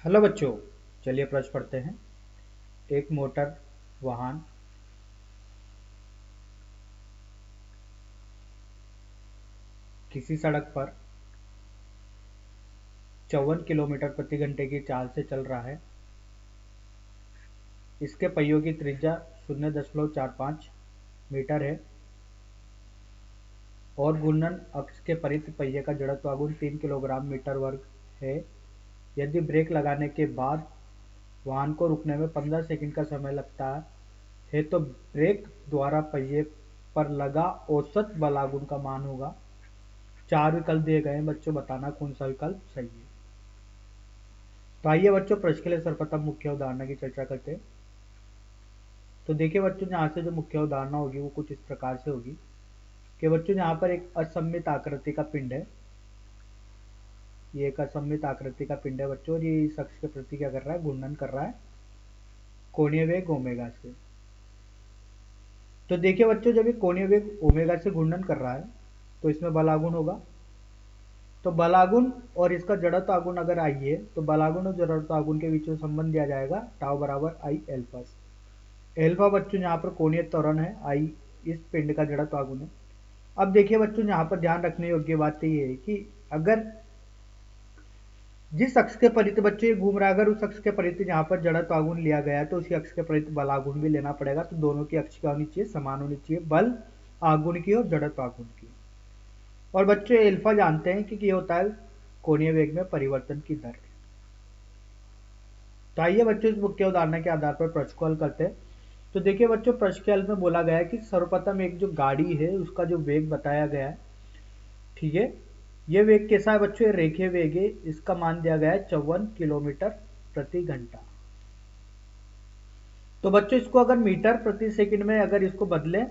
Hello बच्चों, चलिए प्रश्न पढ़ते हैं। एक मोटर वाहन किसी सड़क पर 54 किलोमीटर प्रति घंटे की चाल से चल रहा है। इसके पहियों की त्रिज्या 0.45 मीटर है और घूर्णन अक्ष के परितः पहिए का जड़त्वाघूर्ण 3 किलोग्राम मीटर वर्ग है। यदि ब्रेक लगाने के बाद वाहन को रुकने में 15 सेकंड का समय लगता है तो ब्रेक द्वारा पहिए पर लगा औसत बलागुण का मान होगा। 4 विकल्प दिए गए हैं बच्चों, बताना कौन सा विकल्प सही है। तो आइए बच्चों, प्रश्न के लिए सर्वप्रथम मुख्य उदाहरण की चर्चा करते हैं। तो देखिए बच्चों, यहाँ से जो मुख्य उदाहरण होगी वो कुछ इस प्रकार से होगी कि बच्चों यहाँ पर एक असममित आकृति का पिंड है। ये एक असममित आकृति का पिंड है बच्चों, और ये इस अक्ष के प्रति क्या कर रहा है, घूर्णन कर रहा है कोणीय वेग ओमेगा से। तो देखिए बच्चों, जब ये कोणीय वेग ओमेगा से घूर्णन कर रहा है तो इसमें बलागुण होगा। तो बलागुण और इसका जड़त्वाघूर्ण अगर आई है तो बलागुण और जड़त्वाघूर्ण के बीच में संबंध दिया जाएगा टाउ बराबर आई एल्फा। एल्फा बच्चों यहाँ पर कोणीय त्वरण है, आई इस पिंड का जड़त्वाघूर्ण है। अब देखिए बच्चों, यहाँ पर ध्यान रखने योग्य बात ये है कि अगर जिस अक्ष के परितः बच्चों ये घूम रहा है, अगर उस अक्ष के परितः यहाँ पर जड़त्वाघूर्ण लिया गया है तो उसी अक्ष के परितः बलागुण भी लेना पड़ेगा। तो दोनों की अक्ष क्या होनी चाहिए, समान होनी चाहिए, बल आगुण की और जड़त्वाघूर्ण की। और बच्चों एल्फा जानते हैं कि ये होता है कोणीय वेग में परिवर्तन की दर। तो आइए बच्चों, इस मुख्य उदाहरण के आधार पर प्रश्न को हल करते हैं। तो देखिए बच्चों, प्रश्न के हल में बोला गया है कि सर्वप्रथम एक जो गाड़ी है उसका जो वेग बताया गया है, ठीक है, ये वेग कैसा है बच्चों, ये रेखीय वेग है। इसका मान दिया गया है 54 किलोमीटर प्रति घंटा। तो बच्चों इसको अगर मीटर प्रति सेकंड में अगर इसको बदलें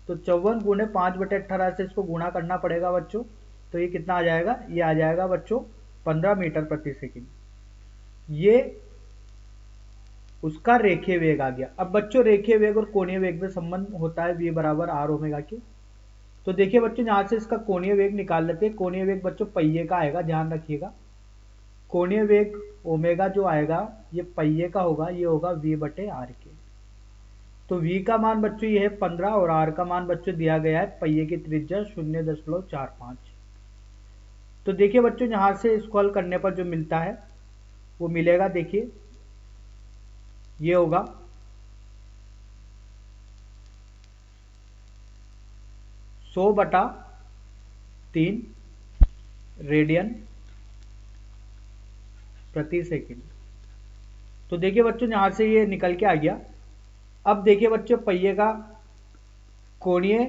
तो 54 गुणे 5/18 से इसको गुणा करना पड़ेगा बच्चों। तो ये कितना आ जाएगा, ये आ जाएगा बच्चों 15 मीटर प्रति सेकंड। ये उसका रेखीय वेग आ गया। अब बच्चों रेखीय वेग और कोणीय वेग में संबंध होता है v बराबर आर ओमेगा के। तो देखिए बच्चों, यहाँ से इसका कोणीय वेग निकाल लेते हैं। कोणीय वेग बच्चों पहिए का आएगा, ध्यान रखिएगा। कोणीय वेग ओमेगा जो आएगा ये पहिए का होगा, ये होगा v/r के। तो v का मान बच्चों ये है 15 और r का मान बच्चों दिया गया है पहिए की त्रिज्या 0.45। तो देखिए बच्चों, यहाँ से इसको हल करने पर जो मिलता है वो मिलेगा, देखिए ये होगा 100/3 रेडियन प्रति सेकंड। तो देखिए बच्चों, यहाँ से ये निकल के आ गया। अब देखिए बच्चों, पहिए का कोणीय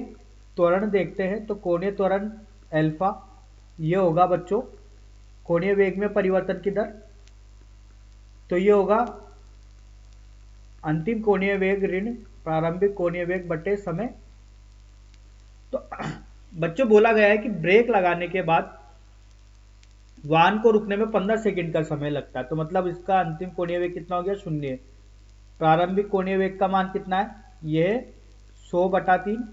त्वरण देखते हैं। तो कोणीय त्वरण एल्फा ये होगा बच्चों कोणीय वेग में परिवर्तन की दर। तो ये होगा अंतिम कोणीय वेग ऋण प्रारंभिक कोणीय वेग बटे समय। तो बच्चों बोला गया है कि ब्रेक लगाने के बाद वाहन को रुकने में 15 सेकंड का समय लगता है। तो मतलब इसका अंतिम कोणीय वेग कितना हो गया, 0। प्रारंभिक कोणीय वेग का मान कितना है, ये 100/3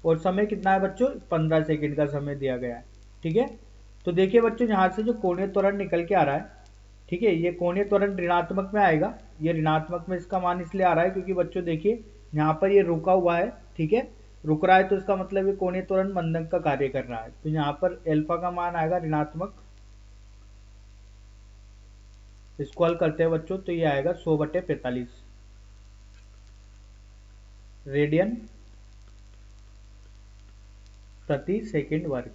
और समय कितना है बच्चों, 15 सेकंड का समय दिया गया है, ठीक है। तो देखिए बच्चों, यहाँ से जो कोणीय त्वरण निकल के आ रहा है, ठीक है, ये कोणीय त्वरण ऋणात्मक में आएगा। ये ऋणात्मक में इसका मान इसलिए आ रहा है क्योंकि बच्चों देखिए यहाँ पर ये रुका हुआ है, ठीक है, रुक रहा है, तो इसका मतलब ये कोणीय त्वरण मंदक का कार्य कर रहा है। तो यहाँ पर एल्फा का मान आएगा ऋणात्मक। इसको हल करते हैं बच्चों, तो ये आएगा 100/45 रेडियन प्रति सेकंड वर्ग।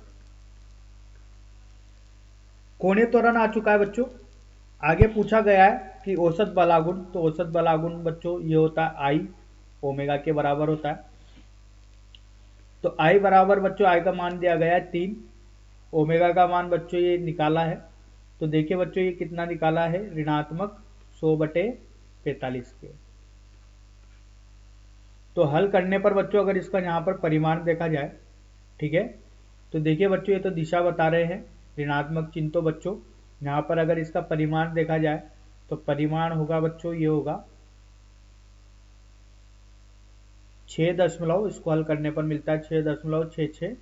कोणीय त्वरण आ चुका है बच्चों। आगे पूछा गया है कि औसत बलागुण। तो औसत बलागुण बच्चों ये होता है आई ओमेगा के बराबर होता है। तो आई बराबर बच्चों, आई का मान दिया गया है 3, ओमेगा का मान बच्चों ये निकाला है। तो देखिए बच्चों ये कितना निकाला है, ऋणात्मक 100/45 के। तो हल करने पर बच्चों अगर इसका यहाँ पर परिमाण देखा जाए, ठीक है, तो देखिए बच्चों ये तो दिशा बता रहे हैं ऋणात्मक चिन्ह। तो बच्चों यहाँ पर अगर इसका परिमाण देखा जाए तो परिमाण होगा बच्चों, ये होगा 6 दशमलव, इसको हल करने पर मिलता है 6.66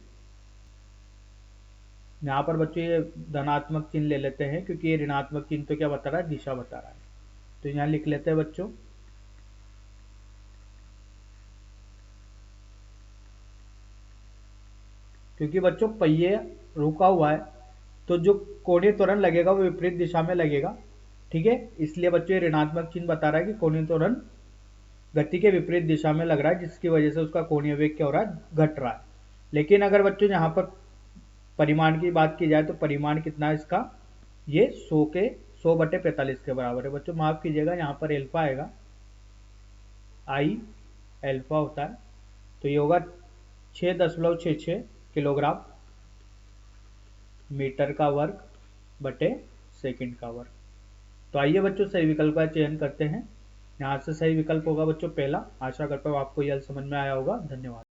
यहाँ पर बच्चों ये धनात्मक चिन्ह ले लेते हैं क्योंकि ये ऋणात्मक चिन्ह तो क्या बता रहा है, दिशा बता रहा है। तो यहाँ लिख लेते हैं बच्चों, क्योंकि बच्चों पहिए रुका हुआ है तो जो कोणीय त्वरण लगेगा वो विपरीत दिशा में लगेगा। ठीक है, इसलिए बच्चों ये ऋणात्मक चिन्ह बता रहा है कि कोणीय त्वरण गति के विपरीत दिशा में लग रहा है, जिसकी वजह से उसका कोणीय वेग क्या हो रहा है, घट रहा है। लेकिन अगर बच्चों यहाँ पर परिमाण की बात की जाए तो परिमाण कितना है इसका, ये 100/45 के बराबर है। बच्चों माफ कीजिएगा, यहाँ पर एल्फा आएगा, आई एल्फा होता है, तो ये होगा 6.66 किलोग्राम मीटर का वर्ग बटे सेकंड का वर्ग। तो आइए बच्चों सही विकल्प का चयन करते हैं। यहाँ से सही विकल्प होगा बच्चों पहला। आशा करता हूँ आपको यह समझ में आया होगा। धन्यवाद।